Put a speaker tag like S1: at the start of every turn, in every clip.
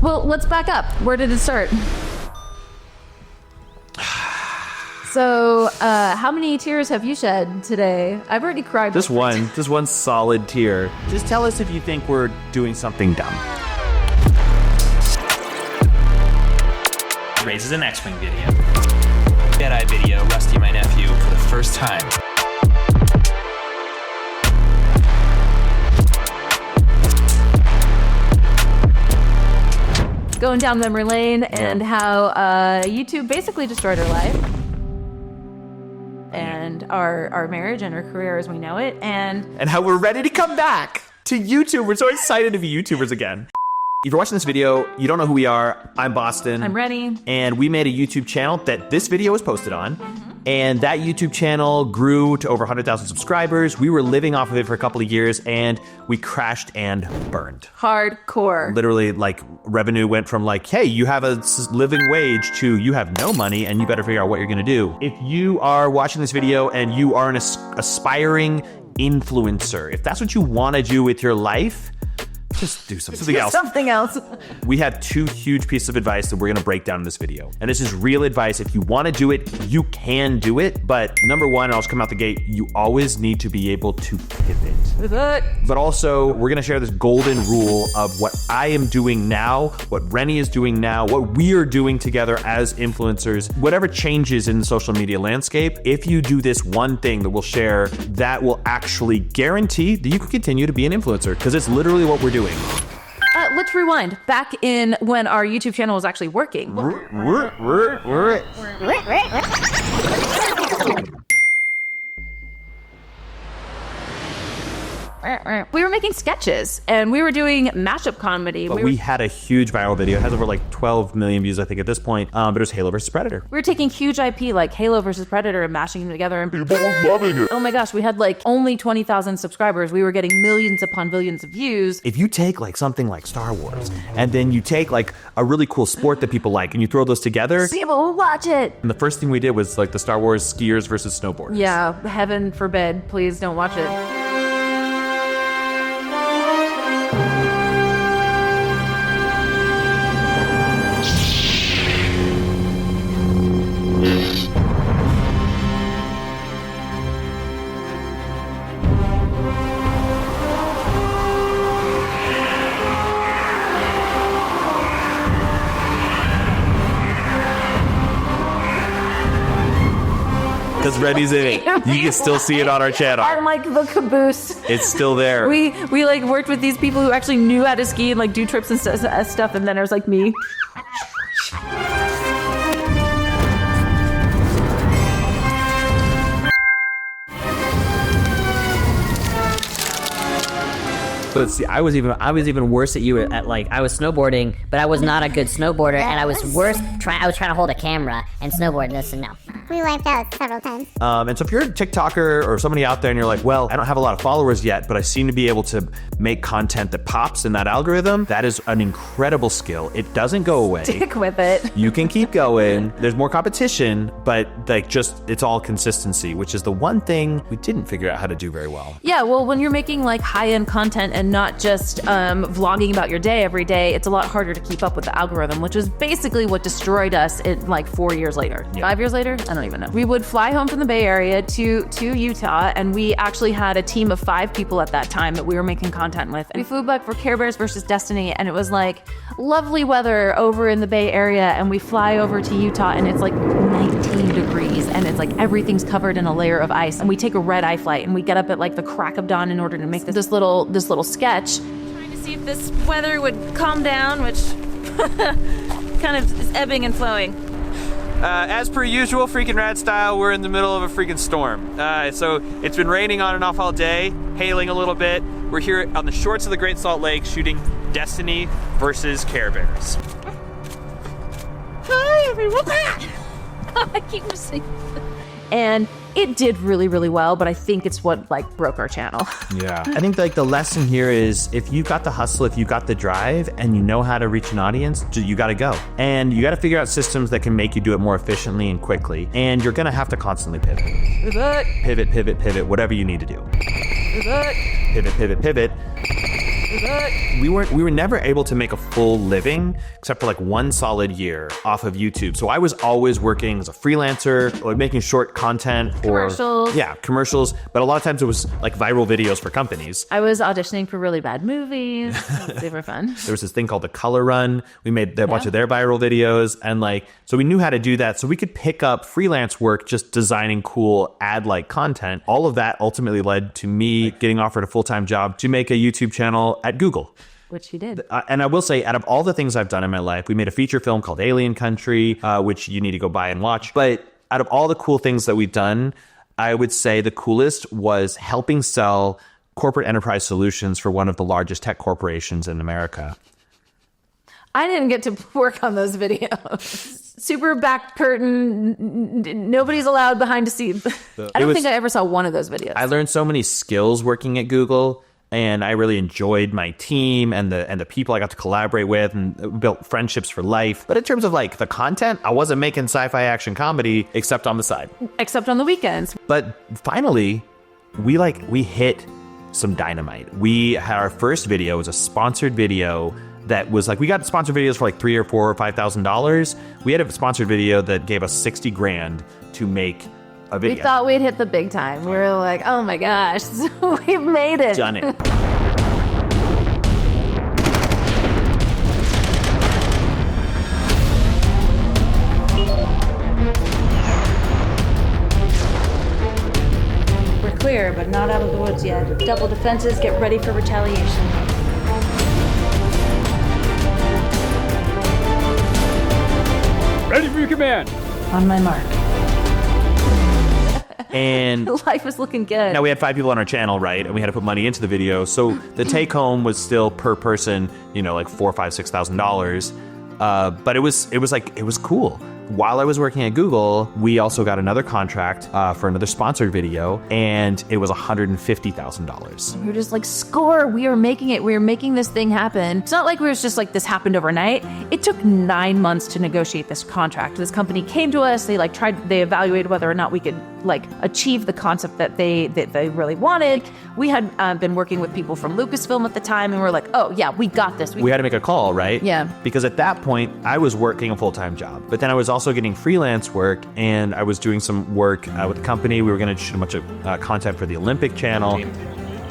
S1: Well, let's back up. Where did it start? So, how many tears have you shed today? I've already cried.
S2: Just one solid tear. Just tell us if you think we're doing something dumb.
S3: Raises an X-Wing video. Jedi video, Rusty, my nephew, for the first time.
S1: Going down memory lane and how YouTube basically destroyed our life and our marriage and our career as we know it, and
S2: how we're ready to come back to YouTube. We're so excited to be YouTubers again. If you're watching this video, you don't know who we are. I'm Boston.
S1: I'm Rennie.
S2: And we made a YouTube channel that this video was posted on. And that YouTube channel grew to over 100,000 subscribers. We were living off of it for a couple of years, and we crashed and burned.
S1: Hardcore.
S2: Literally, like, revenue went from like, hey, you have a living wage to you have no money and you better figure out what you're gonna do. If you are watching this video and you are an aspiring influencer, if that's what you wanna do with your life, just do something else.
S1: Something else.
S2: We have two huge pieces of advice that we're gonna break down in this video. And this is real advice. If you wanna do it, you can do it. But number one, I'll just come out the gate, you always need to be able to pivot. But also, we're gonna share this golden rule of what I am doing now, what Rennie is doing now, what we are doing together as influencers. Whatever changes in the social media landscape, if you do this one thing that we'll share, that will actually guarantee that you can continue to be an influencer, because it's literally what we're doing.
S1: Let's rewind. Back in when our YouTube channel was actually working. We were making sketches and we were doing mashup comedy.
S2: But we had a huge viral video. It has over like 12 million views, I think, at this point. But it was Halo vs. Predator.
S1: We were taking huge IP like Halo vs. Predator and mashing them together. And
S4: people were loving it.
S1: Oh my gosh, we had like only 20,000 subscribers. We were getting millions upon billions of views.
S2: If you take like something like Star Wars and then you take like a really cool sport that people like and you throw those together,
S1: people will watch it.
S2: And the first thing we did was like the Star Wars skiers versus snowboarders.
S1: Yeah, heaven forbid. Please don't watch it.
S2: Because Reddy's in it. You can still see it on our channel.
S1: I'm like the caboose.
S2: It's still there.
S1: We like worked with these people who actually knew how to ski and like do trips and stuff, and then it was like me.
S5: But see, I was even worse at you at like I was snowboarding, but I was not a good snowboarder, and I was worse. I was trying to hold a camera and snowboard this, and no.
S6: We wiped out several times.
S2: And so if you're a TikToker or somebody out there and you're like, well, I don't have a lot of followers yet, but I seem to be able to make content that pops in that algorithm, that is an incredible skill. It doesn't go away.
S1: Stick with it.
S2: You can keep going. There's more competition, but like just it's all consistency, which is the one thing we didn't figure out how to do very well.
S1: Yeah, well, when you're making like high-end content and not just vlogging about your day every day, it's a lot harder to keep up with the algorithm, which is basically what destroyed us in like 4 years later. Yeah. 5 years later? I don't even know. We would fly home from the Bay Area to Utah, and we actually had a team of 5 people at that time that we were making content with. We flew back for Care Bears versus Destiny, and it was like lovely weather over in the Bay Area, and we fly over to Utah, and it's like 19 degrees, and it's like everything's covered in a layer of ice, and we take a red-eye flight, and we get up at like the crack of dawn in order to make this little sketch. Trying to see if this weather would calm down, which kind of is ebbing and flowing.
S3: As per usual, freaking rad style, we're in the middle of a freaking storm. So it's been raining on and off all day, hailing a little bit. We're here on the shores of the Great Salt Lake shooting Destiny versus Care Bears.
S1: Hi, everyone. I keep missing. And it did really, really well, but I think it's what like broke our channel.
S2: Yeah. I think like the lesson here is if you got the hustle, if you got the drive and you know how to reach an audience, you got to go. And you got to figure out systems that can make you do it more efficiently and quickly. And you're going to have to constantly pivot. Pivot, pivot, pivot, whatever you need to do. Pivot, pivot, pivot. We were never able to make a full living except for like one solid year off of YouTube. So I was always working as a freelancer or making short content for
S1: Commercials.
S2: Yeah, commercials. But a lot of times it was like viral videos for companies.
S1: I was auditioning for really bad movies. They were fun.
S2: There was this thing called the Color Run. We made a bunch of their viral videos. And like, so we knew how to do that. So we could pick up freelance work just designing cool ad-like content. All of that ultimately led to me getting offered a full-time job to make a YouTube channel at Google.
S1: Which you did.
S2: And I will say, out of all the things I've done in my life, we made a feature film called Alien Country, which you need to go buy and watch. But out of all the cool things that we've done, I would say the coolest was helping sell corporate enterprise solutions for one of the largest tech corporations in America.
S1: I didn't get to work on those videos. Super back curtain. Nobody's allowed behind the scenes. I don't think I ever saw one of those videos.
S2: I learned so many skills working at Google. And I really enjoyed my team and the people I got to collaborate with and built friendships for life. But in terms of like the content, I wasn't making sci-fi action comedy except on the side.
S1: Except on the weekends.
S2: But finally, we hit some dynamite. We had our first video. It was a sponsored video that was like, we got sponsored videos for like $3,000 or $4,000 or $5,000. We had a sponsored video that gave us $60,000 to make a video.
S1: We thought we'd hit the big time. We were like, oh my gosh, we've made it.
S2: Done it.
S4: We're clear, but not out of the woods yet. Double defenses, get ready for retaliation.
S7: Ready for your command.
S4: On my mark.
S2: And
S1: Life was looking good.
S2: now we had 5 people on our channel, right? And we had to put money into the video. So the take home was still per person, like $4,000, $5,000, $6,000. But it was cool. While I was working at Google, we also got another contract for another sponsored video, and it was $150,000.
S1: We were just like, score, we are making it. We are making this thing happen. It's not like we were just like, this happened overnight. It took 9 months to negotiate this contract. This company came to us, they they evaluated whether or not we could achieve the concept that they really wanted. We had been working with people from Lucasfilm at the time, and we're like, oh yeah, we got this.
S2: We had to make a call, right?
S1: Yeah.
S2: Because at that point, I was working a full-time job, but then I was also getting freelance work, and I was doing some work with the company. We were going to shoot a bunch of content for the Olympic channel.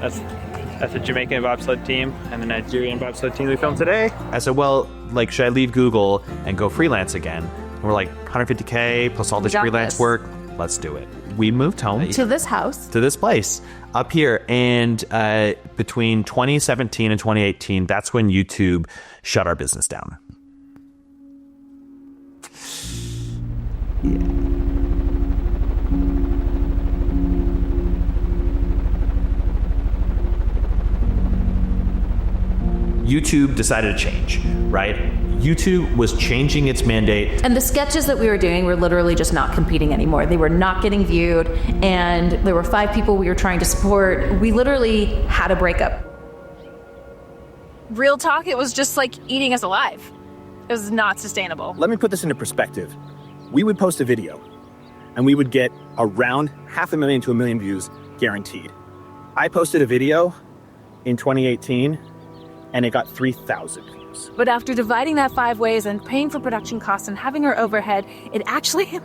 S3: That's the Jamaican bobsled team and the Nigerian bobsled team we filmed today.
S2: I said, well, should I leave Google and go freelance again? And we're like, $150K plus all this
S1: got
S2: freelance
S1: this.
S2: work. Let's do it. We moved home
S1: To this house.
S2: to this place up here. And between 2017 and 2018, that's when YouTube shut our business down. YouTube decided to change, right? YouTube was changing its mandate.
S1: And the sketches that we were doing were literally just not competing anymore. They were not getting viewed, and there were 5 people we were trying to support. We literally had a breakup.
S8: Real talk, it was just like eating us alive. It was not sustainable.
S9: Let me put this into perspective. We would post a video, and we would get around 500,000 to 1 million views guaranteed. I posted a video in 2018, and it got 3,000 views.
S8: But after dividing that 5 ways and paying for production costs and having our overhead, it actually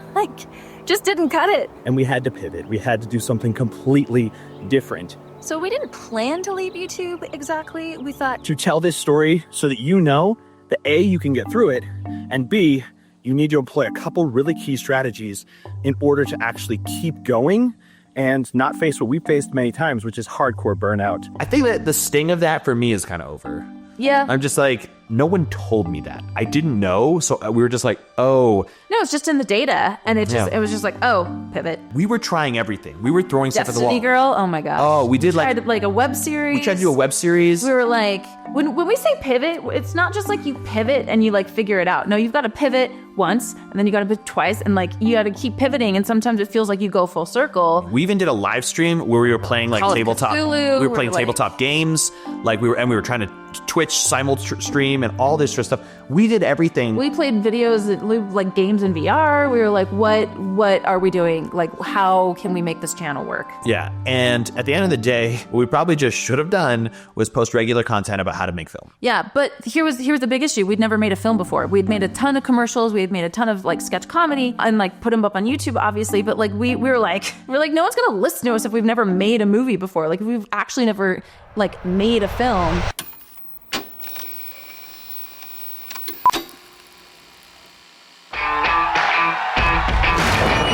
S8: just didn't cut it.
S9: And we had to pivot. We had to do something completely different.
S8: So we didn't plan to leave YouTube exactly. We thought
S9: To tell this story so that you know that A, you can get through it, and B, you need to employ a couple really key strategies in order to actually keep going and not face what we've faced many times, which is hardcore burnout.
S2: I think that the sting of that for me is kind of over.
S1: Yeah.
S2: I'm just like, no one told me that. I didn't know, so we were just like, oh.
S1: No, it's just in the data, and it was just like, oh, pivot.
S2: We were trying everything. We were throwing stuff at the wall.
S1: Destiny Girl, oh my gosh.
S2: Oh, we did
S1: tried a web series.
S2: We tried to do a web series.
S1: We were like, when we say pivot, it's not just like you pivot and you figure it out. No, you've got to pivot once, and then you got to pivot twice, and like you got to keep pivoting, and sometimes it feels like you go full circle.
S2: We even did a live stream where we were playing like
S1: Call of
S2: tabletop.
S1: Cthulhu,
S2: We were playing
S1: like-
S2: tabletop games. Like we were trying to Twitch stream and all this sort of stuff. We did everything.
S1: We played videos, like games in VR. We were like, what are we doing? Like, how can we make this channel work?
S2: Yeah. And at the end of the day, what we probably just should have done was post regular content about how to make film.
S1: Yeah, but here was the big issue. We'd never made a film before. We'd made a ton of commercials. We had made a ton of like sketch comedy and like put them up on YouTube, obviously. But like we were like, no one's gonna listen to us if we've never made a movie before. Like if we've actually never like made a film.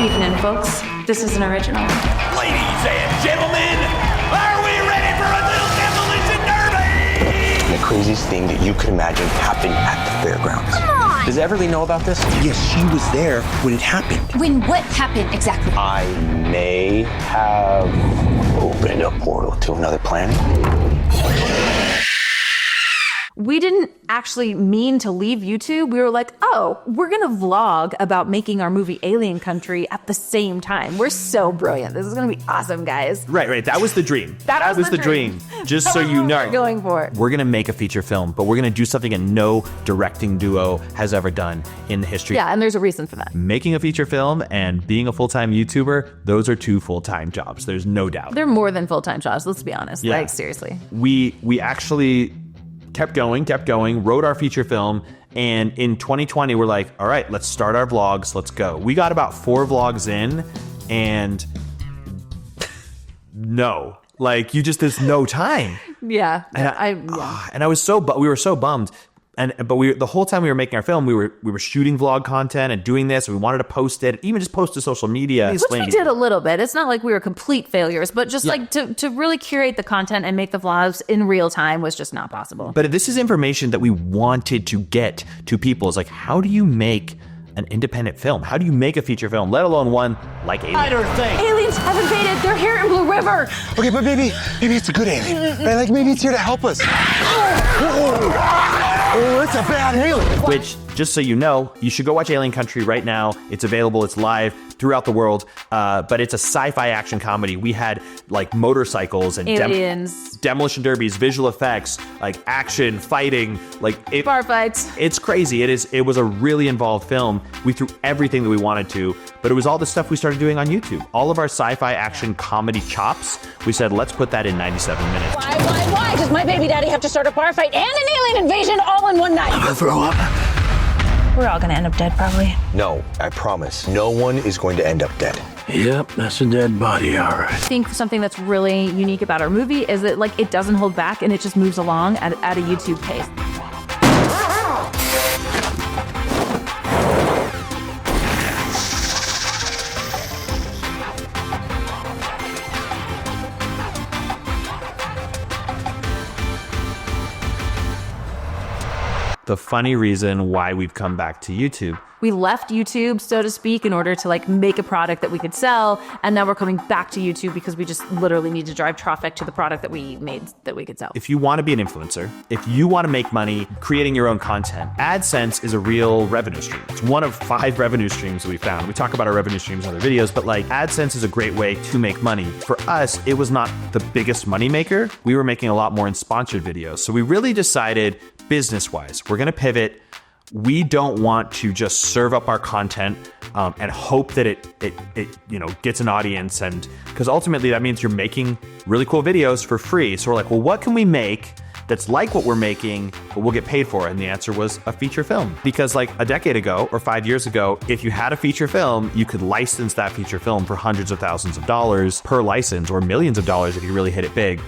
S1: Evening, folks. This is an original.
S10: Ladies and gentlemen, are we ready for a little demolition derby?
S11: The craziest thing that you could imagine happened at the fairgrounds.
S10: Come on!
S11: Does Everly know about this?
S12: Yes, she was there when it happened.
S13: When what happened exactly?
S11: I may have opened a portal to another planet.
S1: We didn't actually mean to leave YouTube. We were like, oh, we're going to vlog about making our movie Alien Country at the same time. We're so brilliant. This is going to be awesome, guys.
S2: Right. That was the dream.
S1: That was the dream.
S2: Just so you know.
S1: We're going for it.
S2: We're going to make a feature film, but we're going to do something that no directing duo has ever done in the history.
S1: Yeah, and there's a reason for that.
S2: Making a feature film and being a full-time YouTuber, those are two full-time jobs. There's no doubt.
S1: They're more than full-time jobs, let's be honest.
S2: Yeah.
S1: Like, seriously.
S2: We actually kept going, wrote our feature film, and in 2020, we're like, all right, let's start our vlogs, let's go. We got about 4 vlogs in, and no, like there's no time.
S1: Yeah.
S2: And I was we were so bummed. But the whole time we were making our film, we were shooting vlog content and doing this. And we wanted to post it, even just post to social media.
S1: Which we did a little bit. It's not like we were complete failures, but just like to really curate the content and make the vlogs in real time was just not possible.
S2: But this is information that we wanted to get to people. It's like, how do you make an independent film? How do you make a feature film, let alone one like Alien?
S10: I don't think.
S1: Aliens have invaded. They're here in Blue River.
S12: Okay, but maybe it's a good alien. Right? Like maybe it's here to help us. Oh, it's a bad alien.
S2: Which, just so you know, you should go watch Alien Country right now. It's available. It's live throughout the world. But it's a sci-fi action comedy. We had like motorcycles and
S1: aliens,
S2: demolition derbies, visual effects, like action, fighting,
S1: bar fights.
S2: It's crazy. It was a really involved film. We threw everything that we wanted to, but it was all the stuff we started doing on YouTube. All of our sci-fi action comedy chops. We said, let's put that in 97 minutes.
S14: Why does my baby daddy have to start a bar fight and an alien invasion all in one night?
S12: I'm gonna throw up.
S4: We're all gonna end up dead, probably.
S11: No, I promise. No one is going to end up dead.
S12: Yep, that's a dead body, all right.
S1: I think something that's really unique about our movie is that like it doesn't hold back and it just moves along at a YouTube pace.
S2: The funny reason why we've come back to YouTube.
S1: We left YouTube, so to speak, in order to like make a product that we could sell. And now we're coming back to YouTube because we just literally need to drive traffic to the product that we made that we could sell.
S2: If you want to be an influencer, if you want to make money creating your own content, AdSense is a real revenue stream. It's one of 5 revenue streams that we found. We talk about our revenue streams in other videos, but like AdSense is a great way to make money. For us, it was not the biggest money maker. We were making a lot more in sponsored videos. So we really decided business-wise, we're going to pivot. We don't want to just serve up our content and hope that it gets an audience, and because ultimately that means you're making really cool videos for free. So we're like, well, what can we make that's like what we're making, but we'll get paid for it? And the answer was a feature film. Because like a decade ago or 5 years ago, if you had a feature film, you could license that feature film for hundreds of thousands of dollars per license, or millions of dollars if you really hit it big.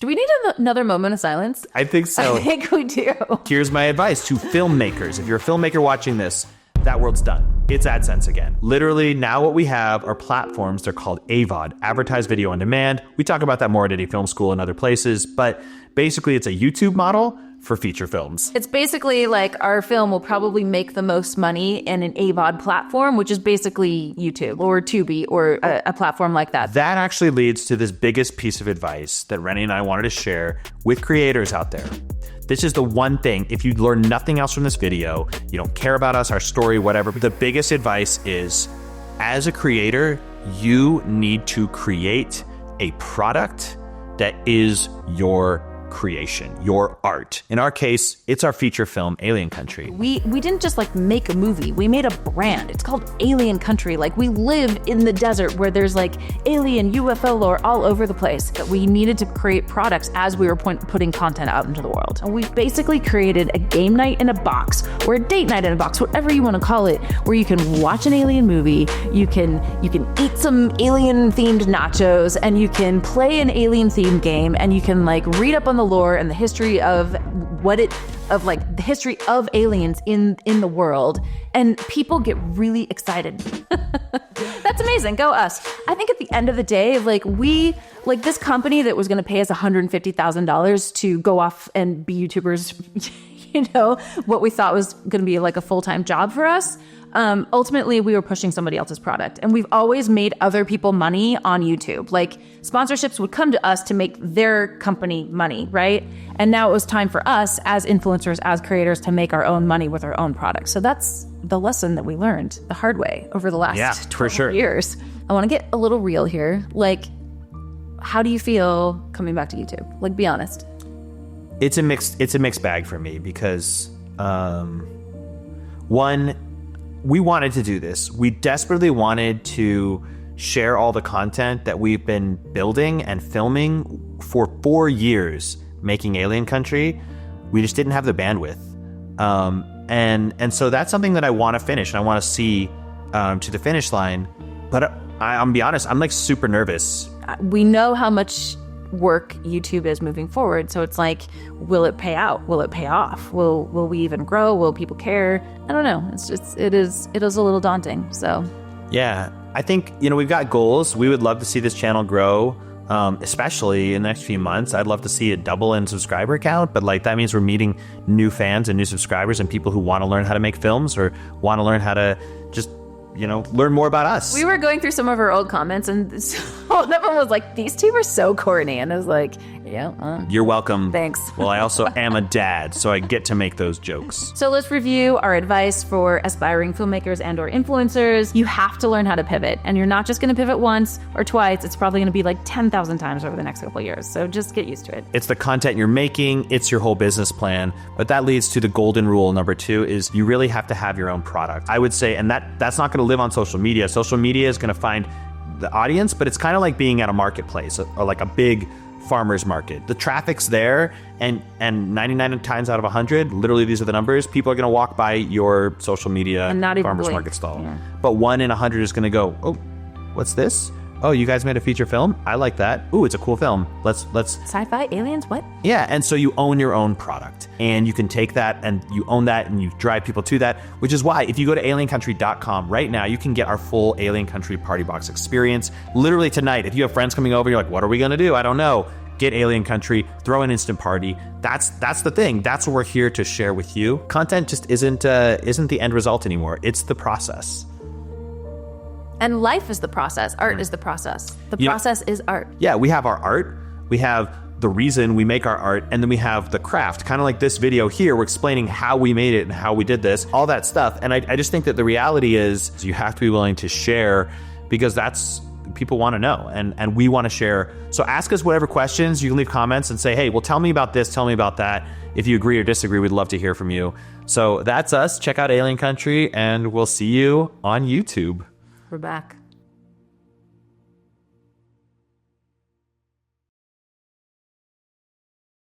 S1: Do we need another moment of silence?
S2: I think so.
S1: I think we do.
S2: Here's my advice to filmmakers. If you're a filmmaker watching this, that world's done. It's AdSense again. Literally, now what we have are platforms. They're called AVOD, Advertised Video on Demand. We talk about that more at Indie Film School and other places, but basically it's a YouTube model for feature films.
S1: It's basically like our film will probably make the most money in an AVOD platform, which is basically YouTube or Tubi or a platform like that.
S2: That actually leads to this biggest piece of advice that Rennie and I wanted to share with creators out there. This is the one thing, if you learn nothing else from this video, you don't care about us, our story, whatever, but the biggest advice is, as a creator, you need to create a product that is your creation, your art. In our case, it's our feature film, Alien Country.
S1: We didn't just like make a movie, we made a brand. It's called Alien Country. Like we live in the desert where there's like alien UFO lore all over the place. That we needed to create products as we were putting content out into the world. And we basically created a game night in a box or a date night in a box, whatever you want to call it, where you can watch an alien movie, you can eat some alien themed nachos, and you can play an alien themed game, and you can like read up on the lore and the history of the history of aliens in the world, and people get really excited. That's amazing. Go us. I think at the end of the day, this company that was going to pay us $150,000 to go off and be YouTubers, you know, what we thought was going to be like a full-time job for us. Ultimately, we were pushing somebody else's product, and we've always made other people money on YouTube. Like sponsorships would come to us to make their company money, right? And now it was time for us as influencers, as creators, to make our own money with our own products. So that's the lesson that we learned the hard way over the last 12 years. I want to get a little real here. Like, how do you feel coming back to YouTube? Like, be honest.
S2: It's a mixed bag for me because, one, we wanted to do this. We desperately wanted to share all the content that we've been building and filming for 4 years, making Alien Country. We just didn't have the bandwidth. And so that's something that I want to finish, and I want to see to the finish line. But I'm be honest, I'm like super nervous.
S1: We know how much work YouTube is moving forward, so it's like, will it pay out? Will it pay off? Will we even grow? Will people care? I don't know. It's just it is a little daunting. So
S2: yeah, I think, you know, we've got goals. We would love to see this channel grow, especially in the next few months. I'd love to see it double in subscriber count, but like that means we're meeting new fans and new subscribers and people who want to learn how to make films or want to learn how to just, you know, learn more about us.
S1: We were going through some of our old comments, and one of them was like, these two were so corny. And I was like, yeah.
S2: You're welcome.
S1: Thanks.
S2: Well, I also am a dad, so I get to make those jokes.
S1: So let's review our advice for aspiring filmmakers and or influencers. You have to learn how to pivot, and you're not just going to pivot once or twice. It's probably going to be like 10,000 times over the next couple of years. So just get used to it.
S2: It's the content you're making. It's your whole business plan. But that leads to the golden rule number 2 is you really have to have your own product. I would say, and that's not going to live on social media. Social media is going to find the audience, but it's kind of like being at a marketplace or like a big farmer's market. The traffic's there, and 99 times out of 100, literally these are the numbers, people are going to walk by your social media
S1: and not even
S2: farmer's
S1: blink.
S2: market stall.
S1: Yeah.
S2: But 1 in 100 is going to go, oh, what's this? Oh, you guys made a feature film? I like that. Ooh, it's a cool film. Let's
S1: Sci-fi? Aliens? What?
S2: Yeah, and so you own your own product, and you can take that and you own that and you drive people to that, which is why if you go to aliencountry.com right now, you can get our full Alien Country Party Box experience. Literally tonight, if you have friends coming over, you're like, what are we going to do? I don't know. Get Alien Country, throw an instant party. That's the thing. That's what we're here to share with you. Content just isn't the end result anymore. It's the process.
S1: And life is the process. Art is the process. The process is art.
S2: Yeah, we have our art. We have the reason we make our art, and then we have the craft. Kind of like this video here, we're explaining how we made it and how we did this, all that stuff. And I just think that the reality is you have to be willing to share, because that's people want to know, and we want to share. So ask us whatever questions. You can leave comments and say, hey, well, tell me about this, tell me about that. If you agree or disagree, we'd love to hear from you. So that's us. Check out Alien Country, and we'll see you on YouTube.
S1: We're back.